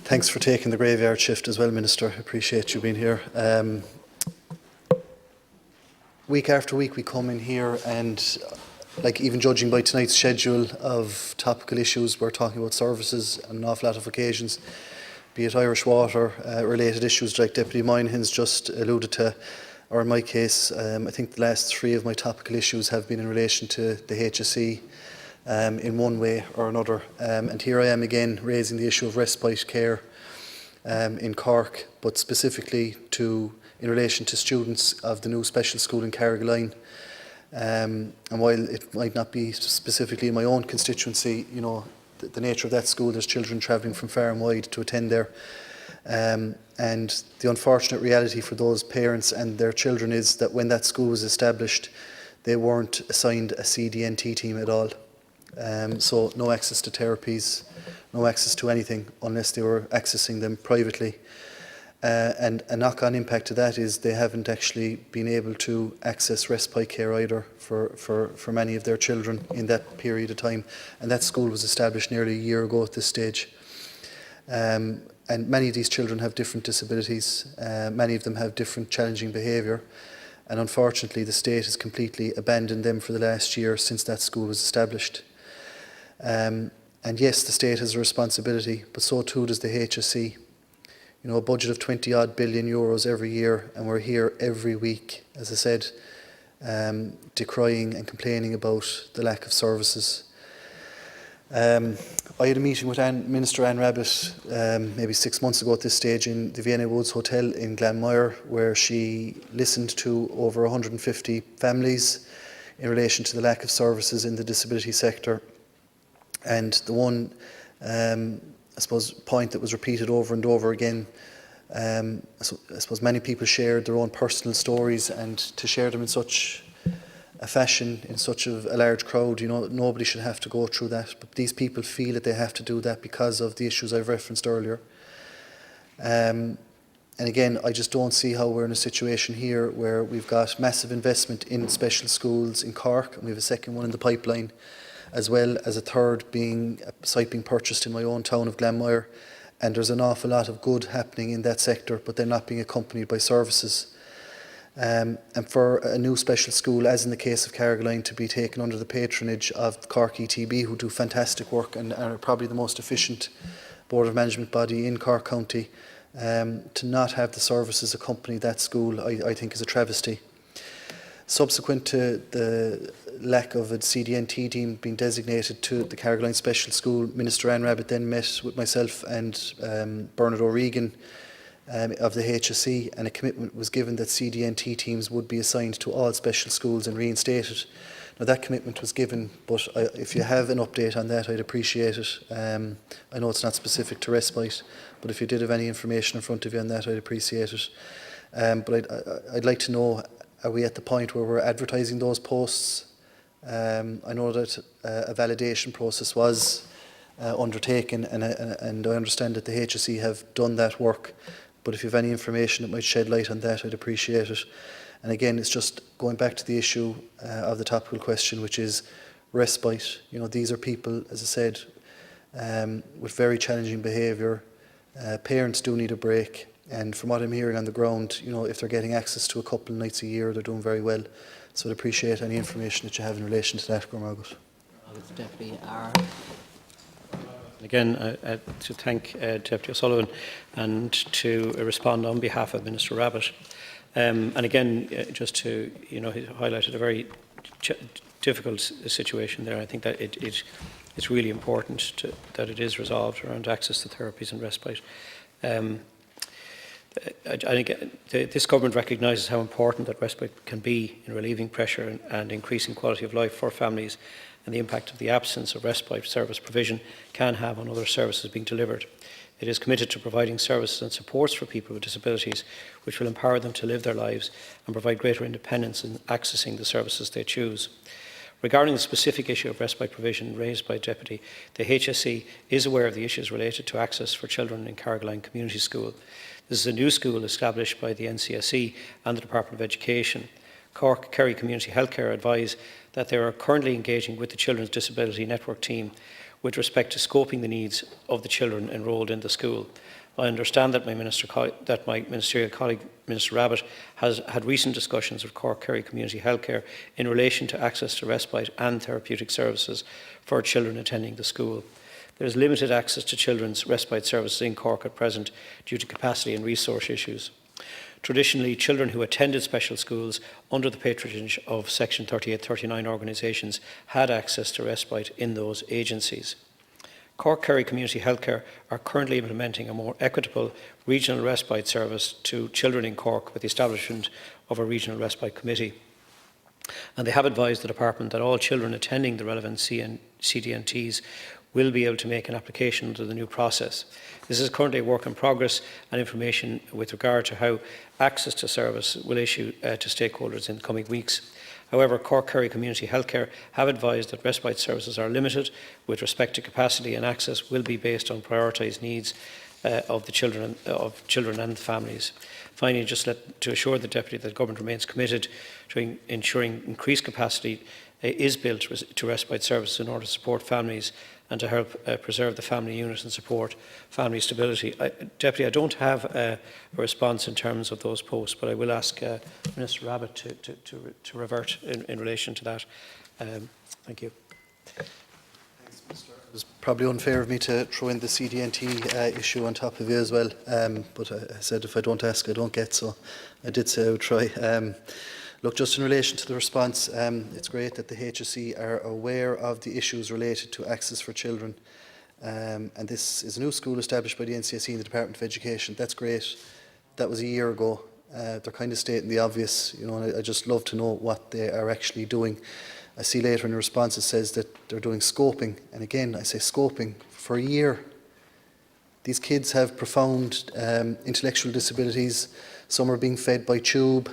thanks for taking the graveyard shift as well, Minister. Appreciate you being here. Week after week we come in here and, like, even judging by tonight's schedule of topical issues, we're talking about services on an awful lot of occasions, be it Irish Water related issues like Deputy Moynihan's just alluded to, or in my case, I think the last 3 of my topical issues have been in relation to the HSE in one way or another. And here I am again raising the issue of respite care in Cork, but specifically in relation to students of the new special school in Carrigaline. And while it might not be specifically in my own constituency, you know, the nature of that school, there's children travelling from far and wide to attend there. And the unfortunate reality for those parents and their children is that when that school was established, they weren't assigned a CDNT team at all. So no access to therapies, no access to anything unless they were accessing them privately. And a knock-on impact to that is they haven't actually been able to access respite care either for many of their children in that period of time. And that school was established nearly a year ago at this stage. And many of these children have different disabilities. Many of them have different challenging behaviour. And unfortunately, the state has completely abandoned them for the last year since that school was established. And yes, the state has a responsibility, but so too does the HSE. You know, a budget of 20-odd billion euros every year, and we're here every week, as I said, decrying and complaining about the lack of services. I had a meeting with Minister Anne Rabbitte maybe 6 months ago at this stage in the Vienna Woods Hotel in Glanmire, where she listened to over 150 families in relation to the lack of services in the disability sector. And the one I suppose point that was repeated over and over again, I suppose many people shared their own personal stories, and to share them in such a fashion, in such a large crowd, you know, nobody should have to go through that, but these people feel that they have to do that because of the issues I've referenced earlier. And again, I just don't see how we're in a situation here where we've got massive investment in special schools in Cork, and we have a second one in the pipeline, as well as a third site being purchased in my own town of Glanmire, and there's an awful lot of good happening in that sector, but they're not being accompanied by services. And for a new special school, as in the case of Carrigaline, to be taken under the patronage of Cork ETB, who do fantastic work and are probably the most efficient board of management body in Cork County, to not have the services accompany that school, I think is a travesty. Subsequent to the lack of a CDNT team being designated to the Carrigaline Special School, Minister Anne Rabbitte then met with myself and Bernard O'Regan of the HSE, and a commitment was given that CDNT teams would be assigned to all special schools and reinstated. Now that commitment was given, but if you have an update on that, I'd appreciate it. I know it's not specific to respite, but if you did have any information in front of you on that, I'd appreciate it. But I'd like to know, are we at the point where we're advertising those posts? I know that a validation process was undertaken, and I understand that the HSE have done that work, but if you have any information that might shed light on that, I'd appreciate it. And again, it's just going back to the issue of the topical question, which is respite. You know, these are people, as I said, with very challenging behaviour. Parents do need a break, and from what I'm hearing on the ground, you know, if they're getting access to a couple of nights a year, they're doing very well. So I'd appreciate any information that you have in relation to that, Gormargot. Deputy R. Again, to thank Deputy O'Sullivan and to respond on behalf of Minister Rabbitte. And again, just to, you know, he highlighted a very difficult situation there. I think that it's really important that it is resolved around access to therapies and respite. I think this government recognises how important that respite can be in relieving pressure and increasing quality of life for families, and the impact of the absence of respite service provision can have on other services being delivered. It is committed to providing services and supports for people with disabilities which will empower them to live their lives and provide greater independence in accessing the services they choose. Regarding the specific issue of respite provision raised by Deputy, the HSE is aware of the issues related to access for children in Carrigaline Community School. This is a new school established by the NCSE and the Department of Education. Cork Kerry Community Healthcare advise that they are currently engaging with the Children's Disability Network team with respect to scoping the needs of the children enrolled in the school. I understand that my ministerial colleague, Minister Rabbitte, has had recent discussions with Cork Kerry Community Healthcare in relation to access to respite and therapeutic services for children attending the school. There is limited access to children's respite services in Cork at present due to capacity and resource issues. Traditionally, children who attended special schools under the patronage of Section 38-39 organisations had access to respite in those agencies. Cork Kerry Community Healthcare are currently implementing a more equitable regional respite service to children in Cork with the establishment of a regional respite committee. And they have advised the department that all children attending the relevant CDNTs will be able to make an application under the new process. This is currently a work in progress, and information with regard to how access to service will issue to stakeholders in the coming weeks. However, Cork Kerry Community Healthcare have advised that respite services are limited with respect to capacity, and access will be based on prioritised needs of the children and families. Finally, just to assure the Deputy that the Government remains committed to ensuring increased capacity is built to respite services in order to support families and to help preserve the family unit and support family stability. Deputy, I don't have a response in terms of those posts, but I will ask Minister Rabbitte to revert in relation to that. Thank you. Thanks, Minister. It was probably unfair of me to throw in the CDNT issue on top of you as well, but I said if I don't ask, I don't get, so I did say I would try. Look, just in relation to the response, it's great that the HSE are aware of the issues related to access for children. And this is a new school established by the NCSE and the Department of Education. That's great. That was a year ago. They're kind of stating the obvious, you know, and I just love to know what they are actually doing. I see later in the response it says that they're doing scoping. And again, I say scoping for a year. These kids have profound intellectual disabilities. Some are being fed by tube.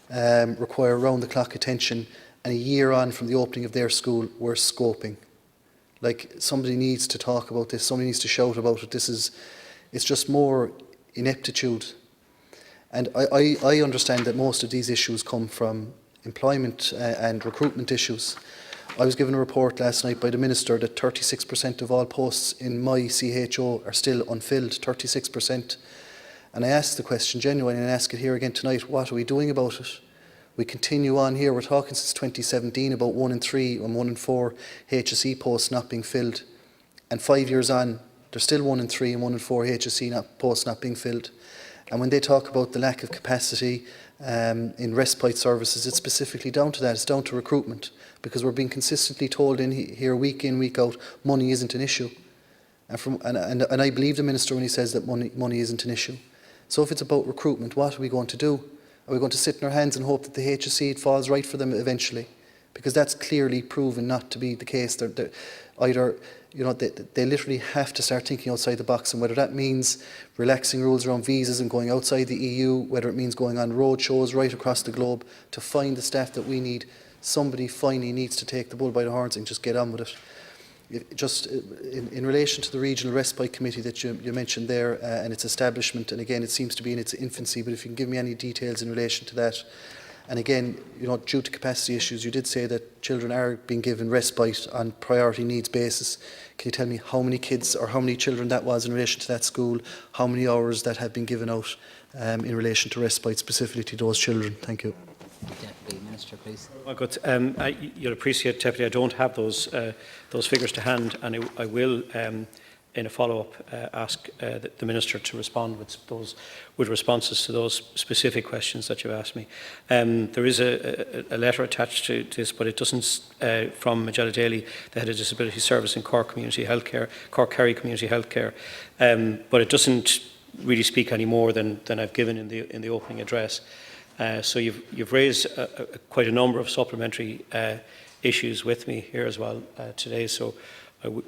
Require round-the-clock attention, and a year on from the opening of their school, we're scoping. Like, somebody needs to talk about this, somebody needs to shout about it. It's just more ineptitude. And I understand that most of these issues come from employment and recruitment issues. I was given a report last night by the Minister that 36% of all posts in my CHO are still unfilled, 36%. And I asked the question genuinely, and I ask it here again tonight, what are we doing about it? We continue on here, we're talking since 2017 about 1 in 3 and 1 in 4 HSE posts not being filled. And 5 years on, there's still 1 in 3 and 1 in 4 HSE posts not being filled. And when they talk about the lack of capacity in respite services, it's specifically down to that, it's down to recruitment. Because we're being consistently told here week in, week out, money isn't an issue. And I believe the Minister when he says that money isn't an issue. So if it's about recruitment, what are we going to do? Are we going to sit in our hands and hope that the HSE it falls right for them eventually? Because that's clearly proven not to be the case. They're either, you know, they literally have to start thinking outside the box, and whether that means relaxing rules around visas and going outside the EU, whether it means going on road shows right across the globe to find the staff that we need, somebody finally needs to take the bull by the horns and just get on with it. Just in relation to the Regional Respite Committee that you mentioned there and its establishment, and again it seems to be in its infancy, but if you can give me any details in relation to that. And again, you know, due to capacity issues, you did say that children are being given respite on priority needs basis. Can you tell me how many kids or how many children that was in relation to that school, how many hours that have been given out in relation to respite specifically to those children? Thank you. Deputy Minister, please. Well, good. You'll appreciate, Deputy, I don't have those figures to hand, and I will, in a follow-up, ask the Minister to respond with responses to those specific questions that you've asked me. There is a letter attached to this, but it doesn't, from Magella Daly, the Head of Disability Service in Cork Community Healthcare, Cork Kerry Community Healthcare, but it doesn't really speak any more than I've given in the opening address. So you've raised quite a number of supplementary issues with me here as well today, so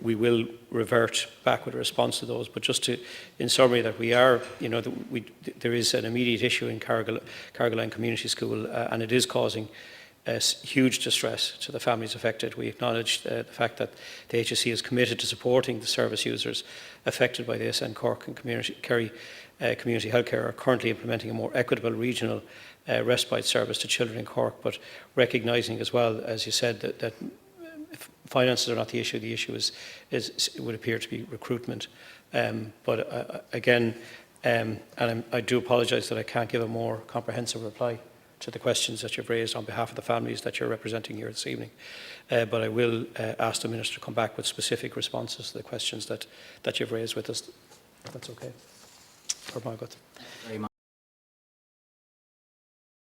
we will revert back with a response to those. But just in summary, that we are, you know, there is an immediate issue in Carrigaline Community School, and it is causing huge distress to the families affected. We acknowledge the fact that the HSE is committed to supporting the service users affected by this, and Cork and Kerry Community Healthcare are currently implementing a more equitable regional respite service to children in Cork, but recognising as well, as you said, that finances are not the issue. The issue is it would appear to be recruitment. Again, and I do apologise that I can't give a more comprehensive reply to the questions that you've raised on behalf of the families that you're representing here this evening. But I will ask the Minister to come back with specific responses to the questions that you've raised with us. If that's okay. Or Margaret. Very much.